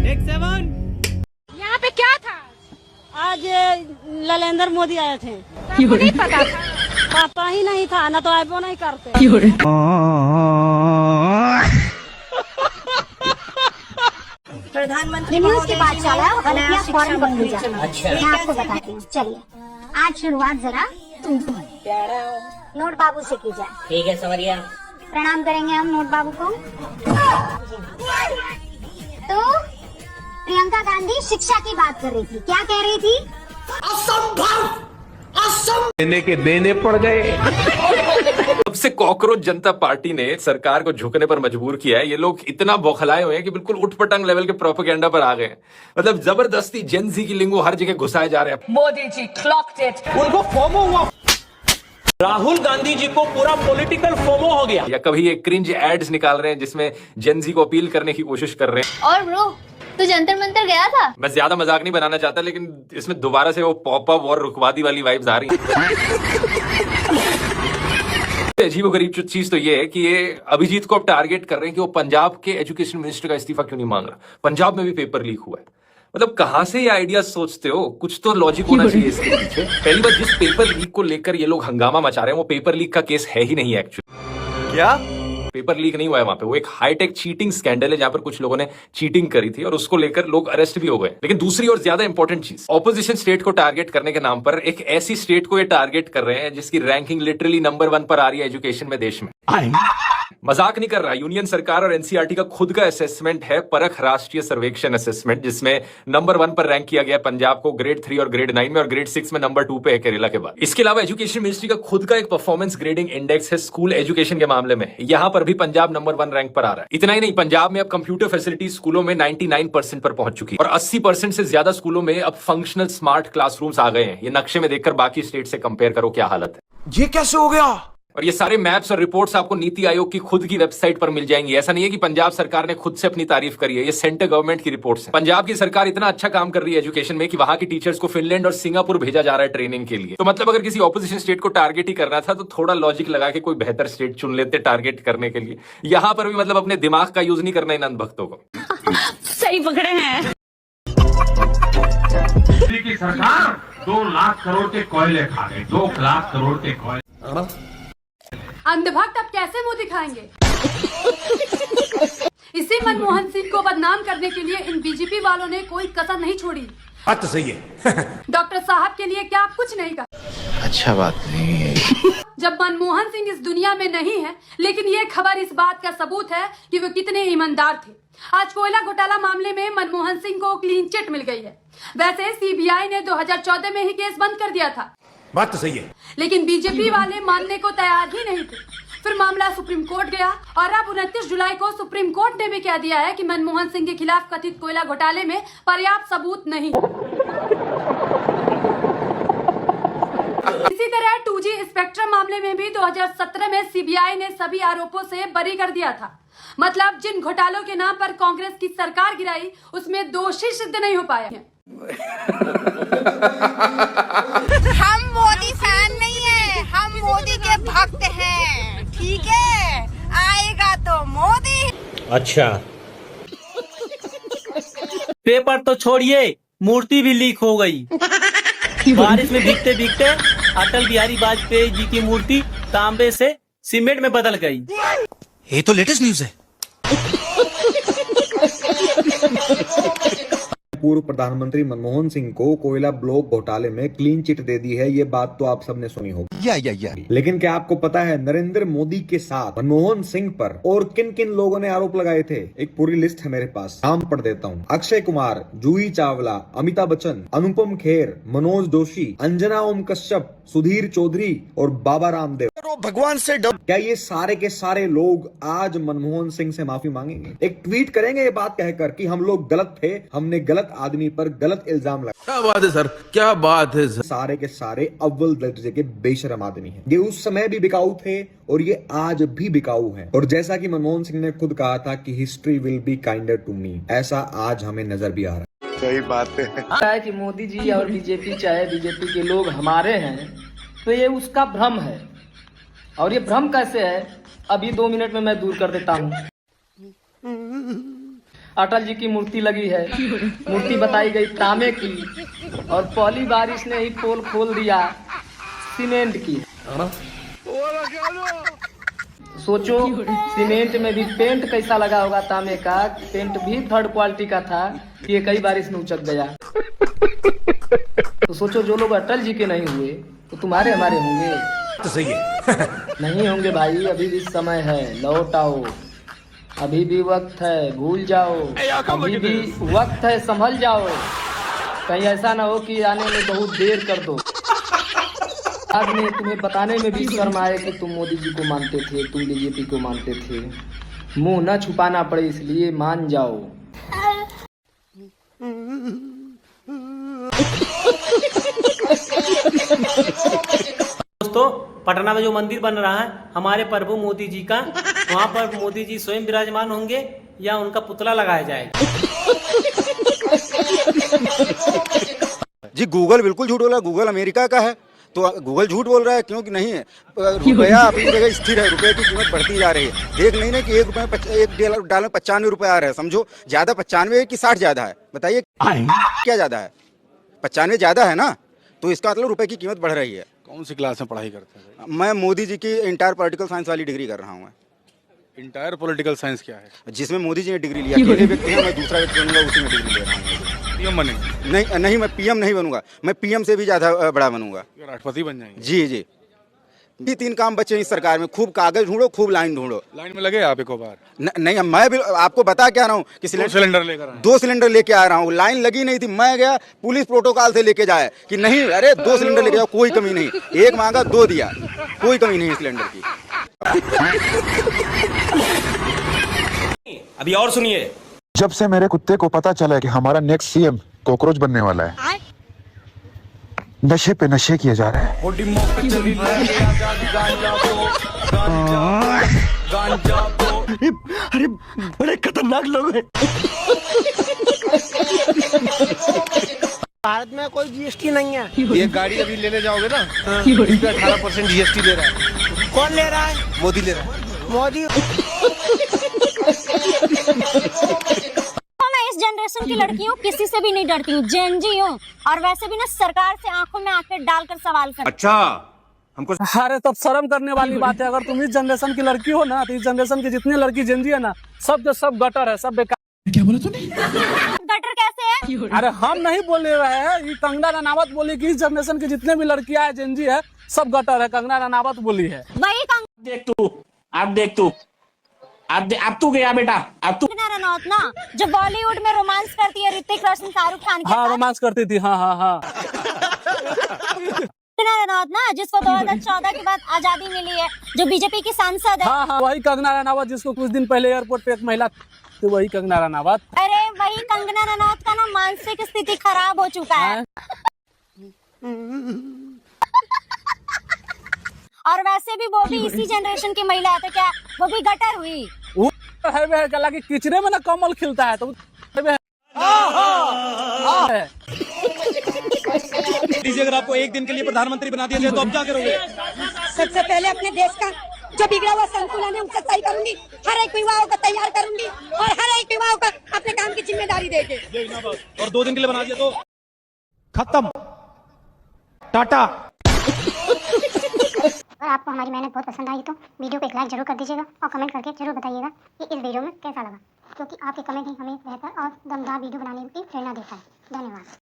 यहाँ पे क्या था? आज नरेंद्र मोदी आए थे। मुझे नहीं पता था। पता ही नहीं था, ना तो आईबो नहीं करते। प्रधानमंत्री न्यूज की बात चला गलतियाँ फौरन बंद हो जाए। मैं आपको बताती हूँ, चलिए आज शुरुआत जरा नोट बाबू से की जाए। ठीक है समरिया। प्रणाम करेंगे हम नोट बाबू को। तो प्रियंका गांधी शिक्षा की बात कर रही थी, क्या कह रही थी? देने के देने पड़ गए। सबसे कॉकरोच जनता पार्टी ने सरकार को झुकने पर मजबूर किया है। ये लोग इतना बौखलाए हुए हैं कि बिल्कुल उठपटांग लेवल के प्रोपेगेंडा पर आ गए हैं। मतलब जबरदस्ती जेनजी की लिंगो हर जगह घुसाए जा रहे हैं। Modi ji clogged it. उनको फोमो हुआ। राहुल गांधी जी को पूरा पॉलिटिकल फोमो हो गया। या कभी ये क्रिंज एड्स निकाल रहे हैं जिसमें जेनजी को अपील करने की कोशिश कर रहे हैं। और ब्रो तू जंतर मंतर गया था? मैं ज्यादा मजाक नहीं बनाना चाहता, लेकिन इसमें दोबारा से वो पॉपअप और रुकवादी वाली वाइब्स आ रही हैं। अजीबोगरीब चीज तो ये है कि ये अभिजीत को अब टारगेट कर रहे हैं कि वो पंजाब के एजुकेशन मिनिस्टर का इस्तीफा क्यों नहीं मांग रहा। पंजाब में भी पेपर लीक हुआ है। मतलब कहां से ये आइडिया सोचते हो? कुछ तो लॉजिक होना चाहिए इसके पीछे। पहली बात, जिस पेपर लीक को लेकर ये लोग हंगामा मचा रहे हैं वो पेपर लीक का केस है ही नहीं एक्चुअली। क्या पेपर लीक नहीं हुआ है वहां पे, वो एक हाईटेक चीटिंग स्कैंडल है जहां पर कुछ लोगों ने चीटिंग करी थी और उसको लेकर लोग अरेस्ट भी हो गए। लेकिन दूसरी और ज्यादा इंपॉर्टेंट चीज, ऑपोजिशन स्टेट को टारगेट करने के नाम पर एक ऐसी स्टेट को ये टारगेट कर रहे हैं जिसकी रैंकिंग लिटरली नंबर 1 पर आ रही है एजुकेशन में देश में। मजाक नहीं कर रहा। यूनियन सरकार और एनसीईआरटी का खुद का असेसमेंट है परख राष्ट्रीय सर्वेक्षण असेसमेंट, जिसमें नंबर 1 पर रैंक किया गया पंजाब को ग्रेड 3 और ग्रेड 9 में, और ग्रेड 6 में नंबर 2 पे है केरला के बाद। इसके अलावा एजुकेशन मिनिस्ट्री का खुद का एक परफॉर्मेंस ग्रेडिंग इंडेक्स है स्कूल एजुकेशन के मामले में। यहां पर भी पंजाब नंबर 1 रैंक पर आ रहा है। इतना ही नहीं, पंजाब में अब कंप्यूटर फैसिलिटी स्कूलों में 99% पर पहुंच चुकी है और 80% से ज्यादा स्कूलों में अब फंक्शनल स्मार्ट क्लासरूम्स आ गए हैं। ये नक्शे में देखकर बाकी स्टेट से कंपेयर करो क्या हालत है। ये कैसे हो गया? और ये सारे मैप्स और रिपोर्ट्स आपको नीति आयोग की खुद की वेबसाइट पर मिल जाएंगी। ऐसा नहीं है कि पंजाब सरकार ने खुद से अपनी तारीफ करी है, ये सेंटर गवर्नमेंट की रिपोर्ट्स हैं। पंजाब की सरकार इतना अच्छा काम कर रही है एजुकेशन में कि वहां की टीचर्स को फिनलैंड और सिंगापुर भेजा जा रहा है ट्रेनिंग के लिए। तो मतलब अगर किसी ऑपोजिशन स्टेट को टारगेट ही करना था तो थोड़ा लॉजिक लगा के कोई बेहतर स्टेट चुन लेते टारगेट करने के लिए। यहां पर भी मतलब अपने दिमाग का यूज नहीं करना इन अंधभक्तों को। सही पकड़े हैं। दिल्ली की सरकार 2 लाख करोड़ के कोयले खा गई। 2 लाख करोड़ के कोयले। अंधभक्त अब कैसे मुंह दिखाएंगे? इसी मनमोहन सिंह को बदनाम करने के लिए इन बीजेपी वालों ने कोई कसर नहीं छोड़ी। बात तो सही है। डॉक्टर साहब के लिए क्या कुछ नहीं कहा? अच्छा बात नहीं है। जब मनमोहन सिंह इस दुनिया में नहीं है, लेकिन ये खबर इस बात का सबूत है कि वो कितने ईमानदार थे। आज कोयला घोटाला मामले में मनमोहन सिंह को क्लीन चिट मिल गई है। वैसे सीबीआई ने 2014 में ही केस बंद कर दिया था। बात तो सही है। लेकिन बीजेपी वाले मानने को तैयार ही नहीं थे। फिर मामला सुप्रीम कोर्ट गया और अब 29 जुलाई को सुप्रीम कोर्ट ने भी कह दिया है कि मनमोहन सिंह के खिलाफ कथित कोयला घोटाले में पर्याप्त सबूत नहीं। इसी तरह 2G स्पेक्ट्रम मामले में भी 2017 में सीबीआई ने सभी आरोपों से बरी कर दिया था। मतलब जिन घोटालों के नाम पर कांग्रेस की सरकार गिराई उसमें दोषी सिद्ध नहीं हो पाए हैं। हम मोदी फैन नहीं है, हम मोदी के भक्त हैं, ठीक है? आएगा तो मोदी। अच्छा पेपर तो छोड़िए, मूर्ति भी लीक हो गई। बारिश में भीगते भीगते अटल बिहारी वाजपेयी जी की मूर्ति तांबे से सीमेंट में बदल गई। ये तो लेटेस्ट न्यूज है। पूर्व प्रधानमंत्री मनमोहन सिंह को कोयला ब्लॉक घोटाले में क्लीन चिट दे दी है। ये बात तो आप सबने सुनी होगी। या। लेकिन क्या आपको पता है नरेंद्र मोदी के साथ मनमोहन सिंह पर और किन किन लोगों ने आरोप लगाए थे? एक पूरी लिस्ट है मेरे पास, नाम पढ़ देता हूँ। अक्षय कुमार, जूही चावला, अमिताभ बच्चन, अनुपम खेर, मनोज जोशी, अंजना ओम कश्यप, सुधीर चौधरी और बाबा रामदेव। भगवान से डर। क्या ये सारे के सारे लोग आज मनमोहन सिंह से माफी मांगेंगे? एक ट्वीट करेंगे ये बात कहकर कि हम लोग गलत थे, हमने गलत आदमी पर गलत इल्जाम लगाया। क्या बात है सर, क्या बात है सर। सारे के सारे अव्वल दर्जे के बेशरम आदमी हैं। ये उस समय भी बिकाऊ थे और ये आज भी बिकाऊ हैं। और जैसा कि मनमोहन सिंह ने खुद कहा था कि history will be kinder to me, ऐसा आज हमें नजर भी आ रहा है। सही बात है कि मोदी जी और बीजेपी, चाहे बीजेपी के लोग हमारे हैं, तो ये उसका भ्रम है। और ये भ्रम कैसे है, अभी 2 मिनट में मैं दूर कर देता हूँ। अटल जी की मूर्ति लगी है। मूर्ति बताई गई तांबे की और पहली बार इसने ही पोल खोल दिया सीमेंट की। सोचो सीमेंट में भी पेंट कैसा लगा होगा तांबे का। पेंट भी थर्ड क्वालिटी का था। ये कई बार इसमें उचक गया। तो सोचो जो लोग अटल जी के नहीं हुए तो तुम्हारे हमारे होंगे तो सही है। नहीं होंगे भाई, अभी भी समय है, लौट आओ। अभी भी वक्त है, भूल जाओ। अभी भी वक्त है, संभल जाओ। कहीं ऐसा ना हो कि आने में बहुत देर कर दो। बाद में तुम्हें बताने में भी शर्म आए कि तुम मोदी जी को मानते थे, तुम बीजेपी को मानते थे। मुंह न छुपाना पड़े इसलिए मान जाओ। दोस्तों, पटना में जो मंदिर बन रहा है हमारे प्रभु मोदी जी का, वहाँ पर मोदी जी स्वयं विराजमान होंगे या उनका पुतला लगाया जाएगा? जी गूगल बिल्कुल झूठ बोल रहा है। गूगल अमेरिका का है तो गूगल झूठ बोल रहा है, क्योंकि नहीं है। रुपया अपनी जगह स्थिर है, रुपये की कीमत बढ़ती जा रही है। देख नहीं ना कि $1 में 95 रुपये आ रहे हैं। समझो ज्यादा 95 कि 60 ज्यादा है? बताइए क्या ज्यादा है? 95 ज्यादा है ना, तो इसका मतलब रुपए की कीमत बढ़ रही है। कौन सी क्लास में पढ़ाई करते हैं? मैं मोदी जी की इंटायर पॉलिटिकल साइंस वाली डिग्री कर रहा हूँ। इंटायर पॉलिटिकल साइंस क्या है? जिसमें मोदी जी ने डिग्री लिया। अकेले व्यक्ति है, मैं दूसरा व्यक्ति बनूंगा, उसी में डिग्री ले रहा हूँ। पीएम बनेंगे? नहीं, मैं पीएम नहीं बनूंगा, मैं पीएम से भी ज्यादा बड़ा बनूंगा। राष्ट्रपति बन जाएंगे? जी। भी 3 काम बचे इस सरकार में। खूब कागज ढूंढो, खूब लाइन ढूंढो। लाइन में लगे आप एक बार? नहीं, मैं भी आपको बता क्या रहा हूँ कि सिलेंडर लेकर 2 सिलेंडर लेके आ रहा हूँ। लाइन लगी नहीं थी, मैं गया पुलिस प्रोटोकॉल से लेके जाए कि नहीं, अरे 2 सिलेंडर लेके जाओ, कोई कमी नहीं। 1 मांगा 2 दिया, कोई कमी नहीं सिलेंडर की। अभी और सुनिए। जब से मेरे कुत्ते को पता चला कि हमारा नेक्स्ट सीएम कॉकरोच बनने वाला है, नशे पे नशे किए जा रहे हैं। अरे बड़े खतरनाक लोग हैं। भारत में कोई जीएसटी नहीं है। ये गाड़ी अभी लेने जाओगे ना, इस पे 18% जीएसटी ले रहा है। कौन ले रहा है? मोदी ले रहा है। मोदी। मैं इस जनरेशन की लड़की हूँ, किसी से भी नहीं डरती हूँ, जेन जी हूँ। और वैसे भी ना सरकार से आंखों में आंखें डालकर सवाल कर। अच्छा, हमको अरे तब शर्म करने वाली बात है। अगर तुम इस जनरेशन की लड़की हो ना, तो इस जनरेशन की जितनी लड़की जेन जी है ना, सब के सब गटर है, सब बेकार। क्या बोला तूने? गटर कैसे है? अरे हम नहीं बोल रहे हैं, ये कंगना रनावत बोली कि इस जनरेशन की जितने भी लड़कियां हैं जेन जी है, सब गटर है। कंगना रनावत बोली है। वही अब तू गया बेटा, अब तू। कंगना रनौत ना, जो बॉलीवुड में रोमांस करती है ऋतिक रोशन, शाहरुख खान के हाँ, रोमांस करती थी। हाँ। कंगना रनौत ना, जिसको 2014 के बाद आजादी मिली है, जो बीजेपी की सांसद है। हाँ, वही कंगना रनावत, जिसको कुछ दिन पहले एयरपोर्ट पे एक महिला थी, वही कंगना रनावत। अरे वही कंगना रनौत का ना मानसिक स्थिति खराब हो चुका है। और वैसे भी वो भी इसी जनरेशन की महिला है, तो क्या वो भी गटर हुई? वो है कला कि किचरे में ना कमल खिलता है, तो अगर आपको एक दिन के लिए प्रधानमंत्री बना दिया जाए तो आप क्या करोगे? सबसे पहले अपने देश का जो बिगड़ा हुआ संतुलन है उसे सही करूंगी। हर एक युवाओं को तैयार करूंगी और हर एक युवाओं को अपने काम की जिम्मेदारी देके। और 2 दिन के लिए बना दिया तो खत्म, टाटा। अगर आपको हमारी मेहनत बहुत पसंद आई तो वीडियो को एक लाइक जरूर कर दीजिएगा और कमेंट करके जरूर बताइएगा कि इस वीडियो में कैसा लगा, क्योंकि आपके कमेंट ही हमें बेहतर और दमदार वीडियो बनाने की प्रेरणा देता है। धन्यवाद।